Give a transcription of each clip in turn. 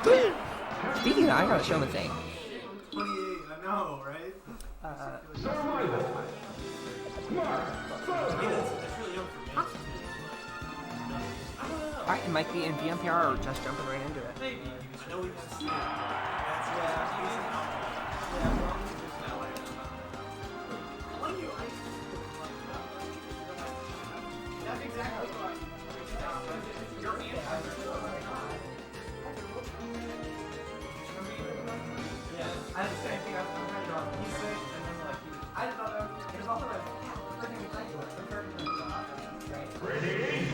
Speaking of, I gotta show him a thing. 28, I know, right? Alright, it might be in VMPR or just jumping right into it. Maybe. I know we can see it. That's exactly right. I had the same thing. I'm trying to draw. He's sick, and then like I thought it was also like ready.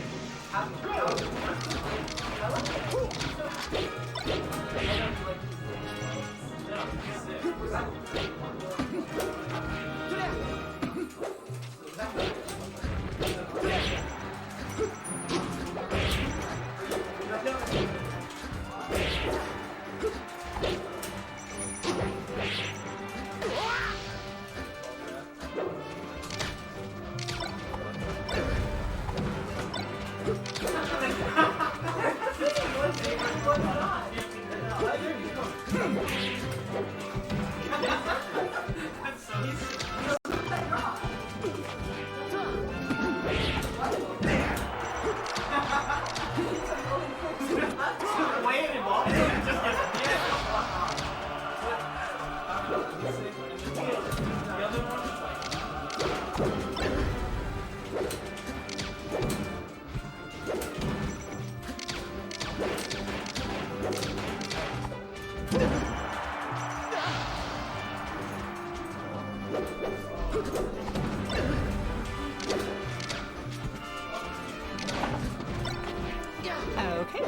Okay.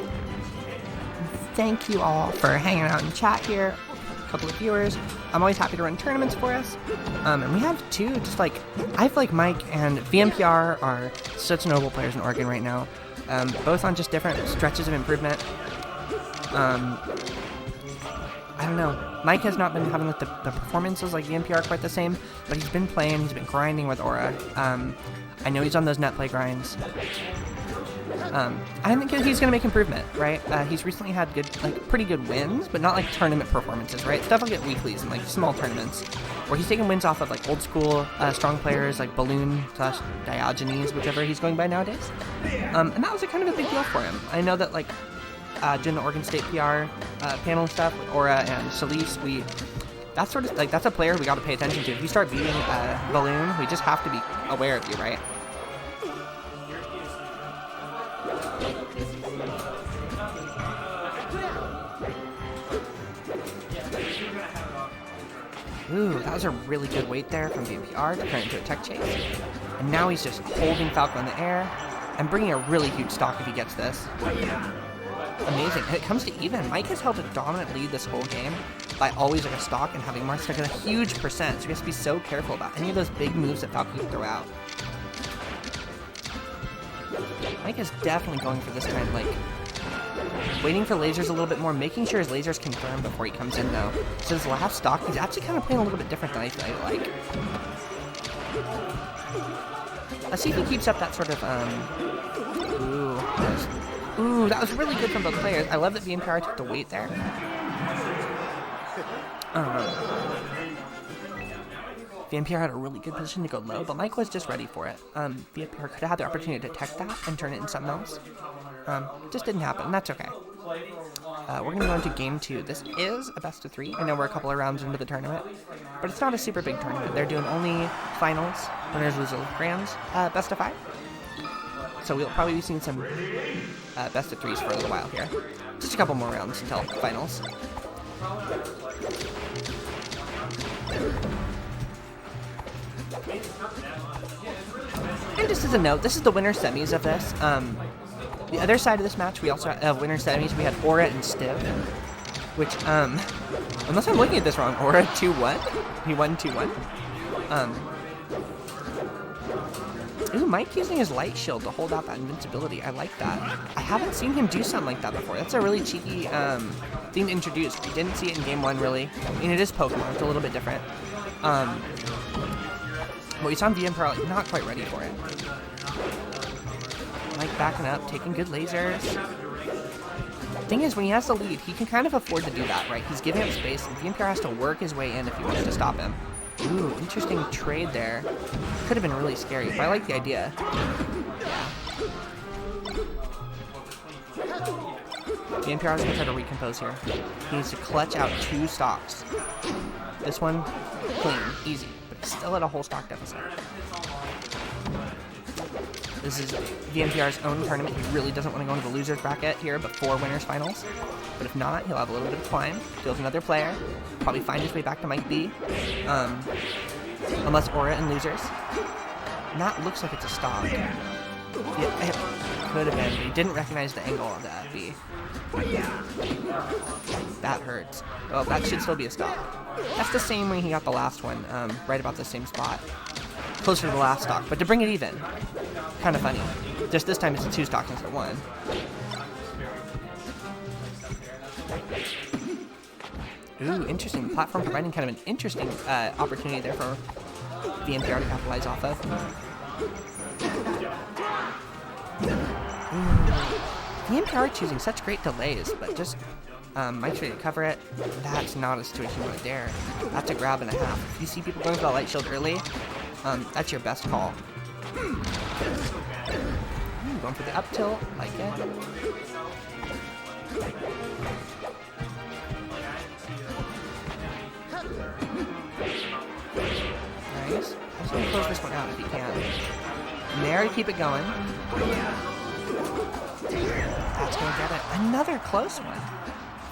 Thank you all for hanging out in chat here. A couple of viewers. I'm always happy to run tournaments for us. And we have two, just like, I feel like Myke and VMPR are such notable players in Oregon right now. Both on just different stretches of improvement. I don't know. Myke has not been having like the performances like VMPR quite the same, but he's been playing, he's been grinding with Aura. I know he's on those net play grinds. I think he's going to make improvement, right? He's recently had good, like, pretty good wins, but not like tournament performances, right? Stuff like at weeklies and like small tournaments, where he's taking wins off of like old school strong players like Balloon / Diogenes, whichever he's going by nowadays. And that was a kind of a big deal for him. I know that like during the Oregon State PR panel stuff with Aura and Shalise, that's sort of like, that's a player we got to pay attention to. If you start beating Balloon, we just have to be aware of you, right? Ooh, that was a really good wait there from VMPR to turn into a tech chase. And now he's just holding Falco in the air and bringing a really huge stock if he gets this. Amazing. And it comes to even. Myke has held a dominant lead this whole game by always like a stock and having Marth stuck in a huge percent, so he has to be so careful about any of those big moves that Falco can throw out. Myke is definitely going for this kind of like waiting for lasers a little bit more, making sure his lasers confirm before he comes in though. So his last stock, he's actually kind of playing a little bit different than I like. Let's see if he keeps up that sort of, ooh, that was really good from both players. I love that VMPR took the weight there. VMPR had a really good position to go low, but Myke was just ready for it. VMPR could have had the opportunity to detect that and turn it into something else. Just didn't happen, and that's okay. We're going to go into game 2. This is a best of 3. I know we're a couple of rounds into the tournament, but it's not a super big tournament. They're doing only finals, winners, losers, grands, best of 5. So we'll probably be seeing some best of 3s for a little while here. Just a couple more rounds until finals. And just as a note, this is the winner semis of this. The other side of this match, we also have winner semis. We had Aura and Stiv, which, unless I'm looking at this wrong, Aura 2-1? He won 2-1. Ooh, Myke using his light shield to hold out that invincibility. I like that. I haven't seen him do something like that before. That's a really cheeky thing to introduce. We didn't see it in game 1, really. I mean, it is Pokemon. It's a little bit different. But we saw VMPR like, not quite ready for it. Myke backing up, taking good lasers. thing is, when he has the lead, he can kind of afford to do that, right? He's giving up space, and VMPR has to work his way in if he wants to stop him. Ooh, interesting trade there. Could have been really scary, but I like the idea. Yeah. VMPR is going to try to recompose here. He needs to clutch out 2 stocks. This one, clean, easy, but he's still at a whole stock deficit. This is VMPR's own tournament. He really doesn't want to go into the loser's bracket here before winners finals. But if not, he'll have a little bit of climb. Deals another player. Probably find his way back to Myke B. Unless Aura and losers. And that looks like it's a stock. Yeah, it could have been, but he didn't recognize the angle of that B. That hurts. Well, that should still be a stock. That's the same way he got the last one, right about the same spot. Closer to the last stock, but to bring it even. Kind of funny. Just this time it's 2 stocks instead of 1. Ooh, interesting. Platform providing kind of an interesting opportunity there for VMPR to capitalize off of. VMPR choosing such great delays, but just Myke's ready to cover it. That's not a situation you want to dare. That's a grab and a half. If you see people going for the light shield early, that's your best call. Going for the up tilt, like it. Nice. I'm just going to close this one out if you can. And there to keep it going. That's going to get it. Another close one.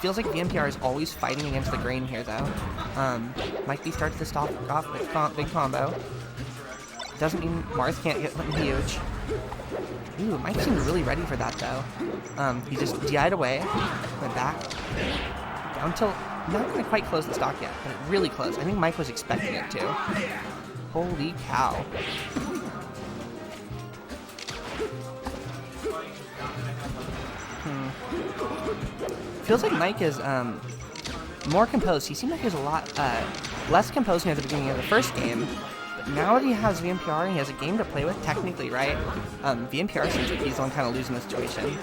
Feels like VMPR is always fighting against the grain here, though. Myke B starts this off with big combo. Doesn't mean Marth can't get something huge. Ooh, Myke seemed really ready for that, though. He just DI'd away, went back, down till, not going to quite close the stock yet, but really close. I think Myke was expecting it to. Holy cow. Feels like Myke is more composed. He seemed like he was a lot less composed near the beginning of the first game. But now that he has VMPR and he has a game to play with, technically, right? VMPR seems like he's the one kind of losing the situation.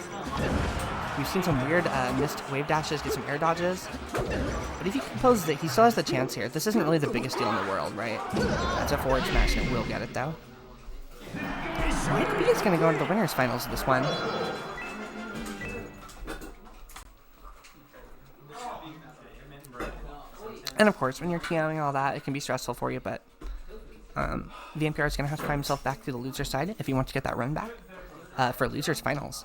We've seen some weird missed wave dashes, get some air dodges. But if he composes it, he still has the chance here. This isn't really the biggest deal in the world, right? That's a forward smash, and it will get it, though. Myke B is going to go into the winners finals of this one. And of course, when you're TMing all that, it can be stressful for you, but VMPR is going to have to find himself back to the loser side if he wants to get that run back for losers finals.